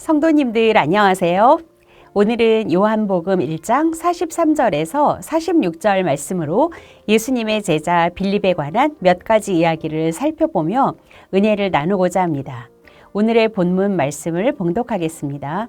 성도님들 안녕하세요. 오늘은 요한복음 1장 43절에서 46절 말씀으로 예수님의 제자 빌립에 관한 몇 가지 이야기를 살펴보며 은혜를 나누고자 합니다. 오늘의 본문 말씀을 봉독하겠습니다.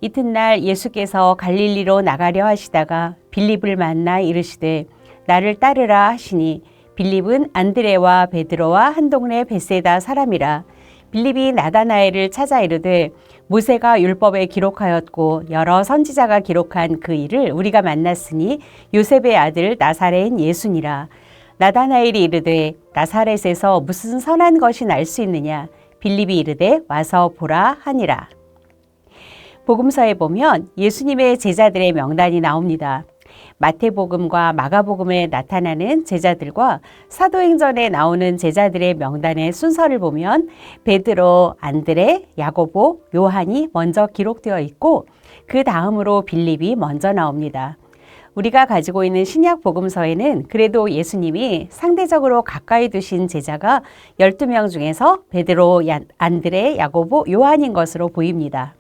이튿날 예수께서 갈릴리로 나가려 하시다가 빌립을 만나 이르시되 나를 따르라 하시니 빌립은 안드레와 베드로와 한 동네 벳세다 사람이라. 빌립이 나다나엘을 찾아 이르되 모세가 율법에 기록하였고 여러 선지자가 기록한 그 일을 우리가 만났으니 요셉의 아들 나사렛 예수니라. 나다나엘이 이르되 나사렛에서 무슨 선한 것이 날 수 있느냐. 빌립이 이르되 와서 보라 하니라. 복음서에 보면 예수님의 제자들의 명단이 나옵니다. 마태복음과 마가복음에 나타나는 제자들과 사도행전에 나오는 제자들의 명단의 순서를 보면 베드로, 안드레, 야고보, 요한이 먼저 기록되어 있고 그 다음으로 빌립이 먼저 나옵니다. 우리가 가지고 있는 신약 복음서에는 그래도 예수님이 상대적으로 가까이 두신 제자가 12명 중에서 베드로, 안드레, 야고보, 요한인 것으로 보입니다.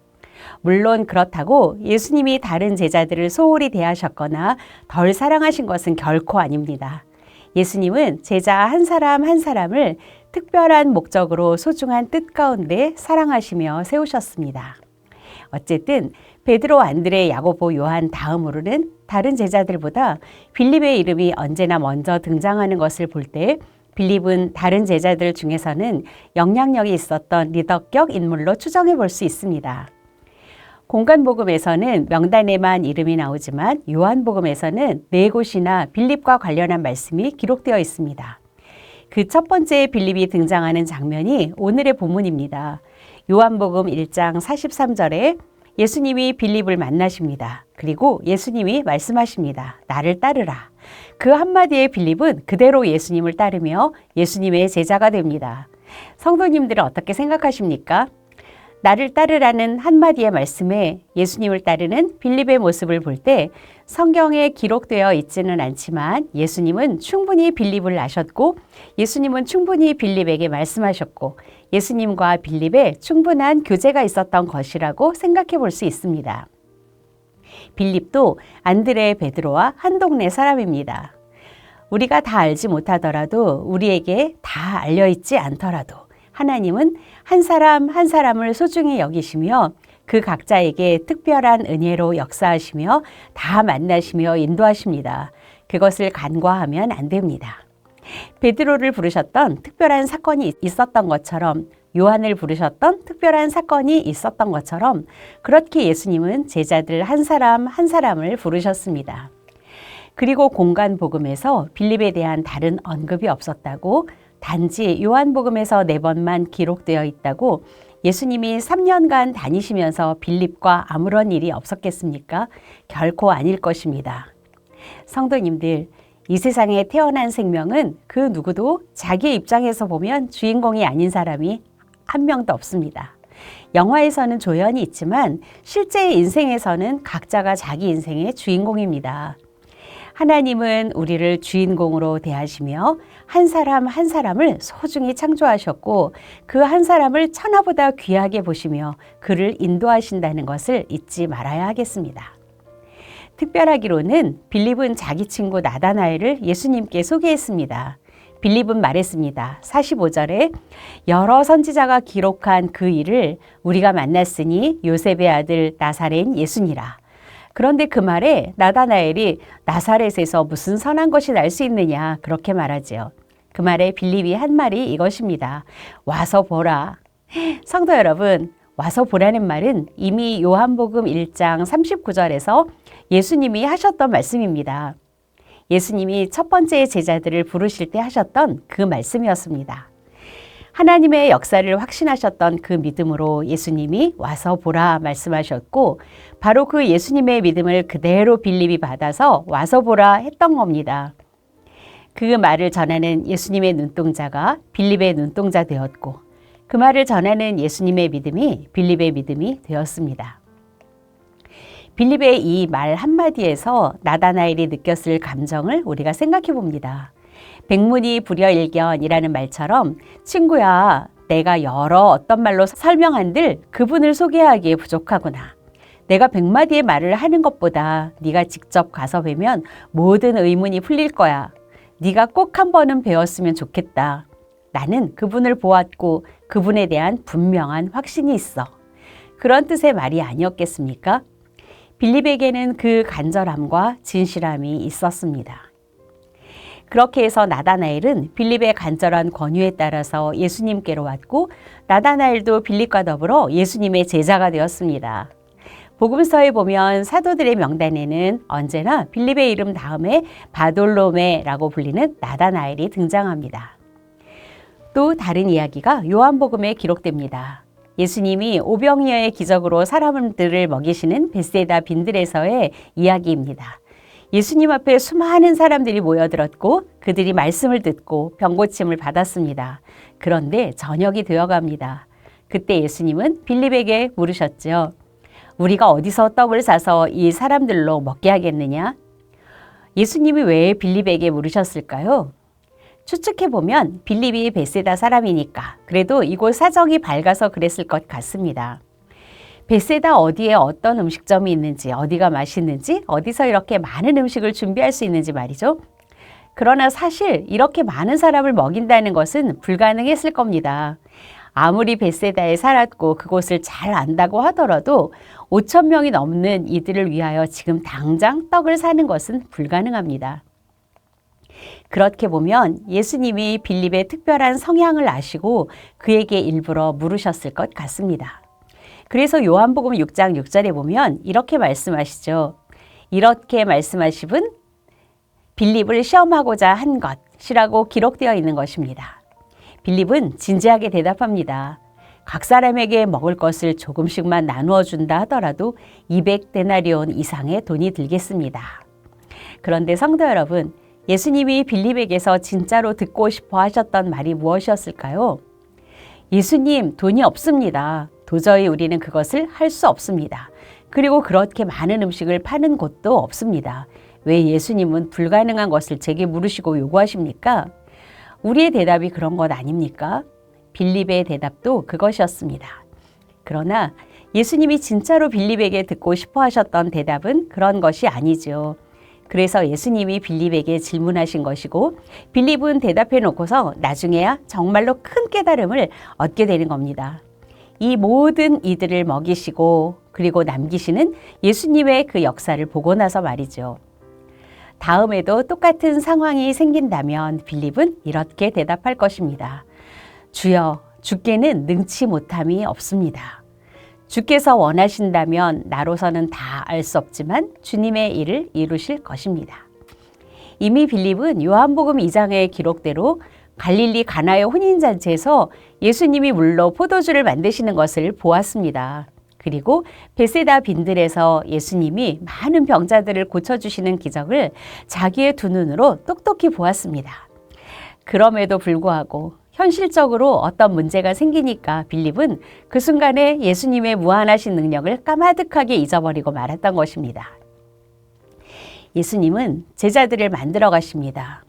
물론 그렇다고 예수님이 다른 제자들을 소홀히 대하셨거나 덜 사랑하신 것은 결코 아닙니다. 예수님은 제자 한 사람 한 사람을 특별한 목적으로 소중한 뜻 가운데 사랑하시며 세우셨습니다. 어쨌든 베드로, 안드레, 야고보, 요한 다음으로는 다른 제자들보다 빌립의 이름이 언제나 먼저 등장하는 것을 볼 때 빌립은 다른 제자들 중에서는 영향력이 있었던 리더격 인물로 추정해 볼 수 있습니다. 공간복음에서는 명단에만 이름이 나오지만 요한복음에서는 네 곳이나 빌립과 관련한 말씀이 기록되어 있습니다. 그 첫 번째 빌립이 등장하는 장면이 오늘의 본문입니다. 요한복음 1장 43절에 예수님이 빌립을 만나십니다. 그리고 예수님이 말씀하십니다. 나를 따르라. 그 한마디에 빌립은 그대로 예수님을 따르며 예수님의 제자가 됩니다. 성도님들은 어떻게 생각하십니까? 나를 따르라는 한마디의 말씀에 예수님을 따르는 빌립의 모습을 볼 때 성경에 기록되어 있지는 않지만 예수님은 충분히 빌립을 아셨고 예수님은 충분히 빌립에게 말씀하셨고 예수님과 빌립의 충분한 교제가 있었던 것이라고 생각해 볼 수 있습니다. 빌립도 안드레, 베드로와 한 동네 사람입니다. 우리가 다 알지 못하더라도 우리에게 다 알려있지 않더라도 하나님은 한 사람 한 사람을 소중히 여기시며 그 각자에게 특별한 은혜로 역사하시며 다 만나시며 인도하십니다. 그것을 간과하면 안 됩니다. 베드로를 부르셨던 특별한 사건이 있었던 것처럼 요한을 부르셨던 특별한 사건이 있었던 것처럼 그렇게 예수님은 제자들 한 사람 한 사람을 부르셨습니다. 그리고 공간복음에서 빌립에 대한 다른 언급이 없었다고 단지 요한복음에서 4번만 기록되어 있다고 예수님이 3년간 다니시면서 빌립과 아무런 일이 없었겠습니까? 결코 아닐 것입니다. 성도님들, 이 세상에 태어난 생명은 그 누구도 자기의 입장에서 보면 주인공이 아닌 사람이 한 명도 없습니다. 영화에서는 조연이 있지만 실제 인생에서는 각자가 자기 인생의 주인공입니다. 하나님은 우리를 주인공으로 대하시며 한 사람 한 사람을 소중히 창조하셨고 그 한 사람을 천하보다 귀하게 보시며 그를 인도하신다는 것을 잊지 말아야 하겠습니다. 특별하기로는 빌립은 자기 친구 나다나엘을 예수님께 소개했습니다. 빌립은 말했습니다. 45절에 여러 선지자가 기록한 그 일을 우리가 만났으니 요셉의 아들 나사렛 예수니라. 그런데 그 말에 나다나엘이 나사렛에서 무슨 선한 것이 날 수 있느냐 그렇게 말하지요. 그 말에 빌립이 한 말이 이것입니다. 와서 보라. 성도 여러분, 와서 보라는 말은 이미 요한복음 1장 39절에서 예수님이 하셨던 말씀입니다. 예수님이 첫 번째 제자들을 부르실 때 하셨던 그 말씀이었습니다. 하나님의 역사를 확신하셨던 그 믿음으로 예수님이 와서 보라 말씀하셨고 바로 그 예수님의 믿음을 그대로 빌립이 받아서 와서 보라 했던 겁니다. 그 말을 전하는 예수님의 눈동자가 빌립의 눈동자 되었고 그 말을 전하는 예수님의 믿음이 빌립의 믿음이 되었습니다. 빌립의 이 말 한마디에서 나다나엘이 느꼈을 감정을 우리가 생각해 봅니다. 백문이 불여일견이라는 말처럼 친구야 내가 여러 어떤 말로 설명한들 그분을 소개하기에 부족하구나. 내가 100마디의 말을 하는 것보다 네가 직접 가서 뵈면 모든 의문이 풀릴 거야. 네가 꼭 한 번은 배웠으면 좋겠다. 나는 그분을 보았고 그분에 대한 분명한 확신이 있어. 그런 뜻의 말이 아니었겠습니까? 빌립에게는 그 간절함과 진실함이 있었습니다. 그렇게 해서 나다나엘은 빌립의 간절한 권유에 따라서 예수님께로 왔고 나다나엘도 빌립과 더불어 예수님의 제자가 되었습니다. 복음서에 보면 사도들의 명단에는 언제나 빌립의 이름 다음에 바돌로메라고 불리는 나다나엘이 등장합니다. 또 다른 이야기가 요한복음에 기록됩니다. 예수님이 오병이어의 기적으로 사람들을 먹이시는 벳세다 빈들에서의 이야기입니다. 예수님 앞에 수많은 사람들이 모여들었고 그들이 말씀을 듣고 병고침을 받았습니다. 그런데 저녁이 되어갑니다. 그때 예수님은 빌립에게 물으셨죠. 우리가 어디서 떡을 사서 이 사람들로 먹게 하겠느냐? 예수님이 왜 빌립에게 물으셨을까요? 추측해보면 빌립이 벳세다 사람이니까 그래도 이곳 사정이 밝아서 그랬을 것 같습니다. 벳세다 어디에 어떤 음식점이 있는지, 어디가 맛있는지, 어디서 이렇게 많은 음식을 준비할 수 있는지 말이죠. 그러나 사실 이렇게 많은 사람을 먹인다는 것은 불가능했을 겁니다. 아무리 벳세다에 살았고 그곳을 잘 안다고 하더라도 5천 명이 넘는 이들을 위하여 지금 당장 떡을 사는 것은 불가능합니다. 그렇게 보면 예수님이 빌립의 특별한 성향을 아시고 그에게 일부러 물으셨을 것 같습니다. 그래서 요한복음 6장 6절에 보면 이렇게 말씀하시죠. 이렇게 말씀하시분 빌립을 시험하고자 한 것이라고 기록되어 있는 것입니다. 빌립은 진지하게 대답합니다. 각 사람에게 먹을 것을 조금씩만 나누어 준다 하더라도 200데나리온 이상의 돈이 들겠습니다. 그런데 성도 여러분, 예수님이 빌립에게서 진짜로 듣고 싶어 하셨던 말이 무엇이었을까요? 예수님, 돈이 없습니다. 도저히 우리는 그것을 할 수 없습니다. 그리고 그렇게 많은 음식을 파는 곳도 없습니다. 왜 예수님은 불가능한 것을 제게 물으시고 요구하십니까? 우리의 대답이 그런 것 아닙니까? 빌립의 대답도 그것이었습니다. 그러나 예수님이 진짜로 빌립에게 듣고 싶어 하셨던 대답은 그런 것이 아니죠. 그래서 예수님이 빌립에게 질문하신 것이고 빌립은 대답해 놓고서 나중에야 정말로 큰 깨달음을 얻게 되는 겁니다. 이 모든 이들을 먹이시고 그리고 남기시는 예수님의 그 역사를 보고 나서 말이죠. 다음에도 똑같은 상황이 생긴다면 빌립은 이렇게 대답할 것입니다. 주여, 주께는 능치 못함이 없습니다. 주께서 원하신다면 나로서는 다 알 수 없지만 주님의 일을 이루실 것입니다. 이미 빌립은 요한복음 2장의 기록대로 갈릴리 가나의 혼인잔치에서 예수님이 물로 포도주를 만드시는 것을 보았습니다. 그리고 벳세다 빈들에서 예수님이 많은 병자들을 고쳐주시는 기적을 자기의 두 눈으로 똑똑히 보았습니다. 그럼에도 불구하고 현실적으로 어떤 문제가 생기니까 빌립은 그 순간에 예수님의 무한하신 능력을 까마득하게 잊어버리고 말았던 것입니다. 예수님은 제자들을 만들어 가십니다.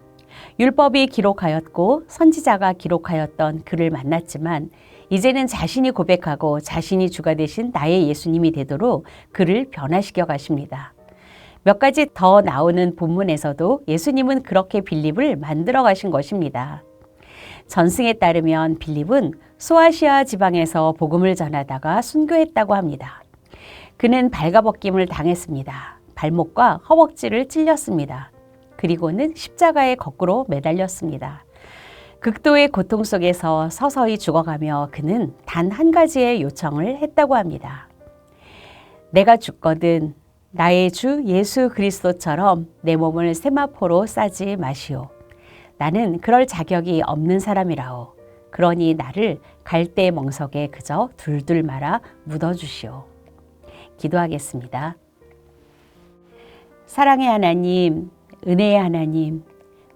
율법이 기록하였고 선지자가 기록하였던 그를 만났지만 이제는 자신이 고백하고 자신이 주가 되신 나의 예수님이 되도록 그를 변화시켜 가십니다. 몇 가지 더 나오는 본문에서도 예수님은 그렇게 빌립을 만들어 가신 것입니다. 전승에 따르면 빌립은 소아시아 지방에서 복음을 전하다가 순교했다고 합니다. 그는 발가벗김을 당했습니다. 발목과 허벅지를 찔렸습니다. 그리고는 십자가에 거꾸로 매달렸습니다. 극도의 고통 속에서 서서히 죽어가며 그는 단 한 가지의 요청을 했다고 합니다. 내가 죽거든 나의 주 예수 그리스도처럼 내 몸을 세마포로 싸지 마시오. 나는 그럴 자격이 없는 사람이라오. 그러니 나를 갈대 멍석에 그저 둘둘 말아 묻어주시오. 기도하겠습니다. 사랑의 하나님, 은혜의 하나님,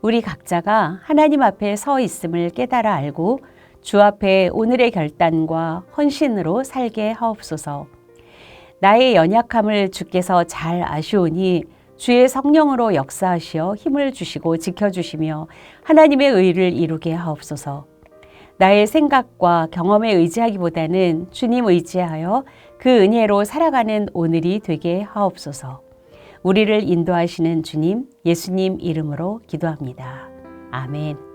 우리 각자가 하나님 앞에 서 있음을 깨달아 알고 주 앞에 오늘의 결단과 헌신으로 살게 하옵소서. 나의 연약함을 주께서 잘 아시오니 주의 성령으로 역사하시어 힘을 주시고 지켜주시며 하나님의 의를 이루게 하옵소서. 나의 생각과 경험에 의지하기보다는 주님 의지하여 그 은혜로 살아가는 오늘이 되게 하옵소서. 우리를 인도하시는 주님, 예수님 이름으로 기도합니다. 아멘.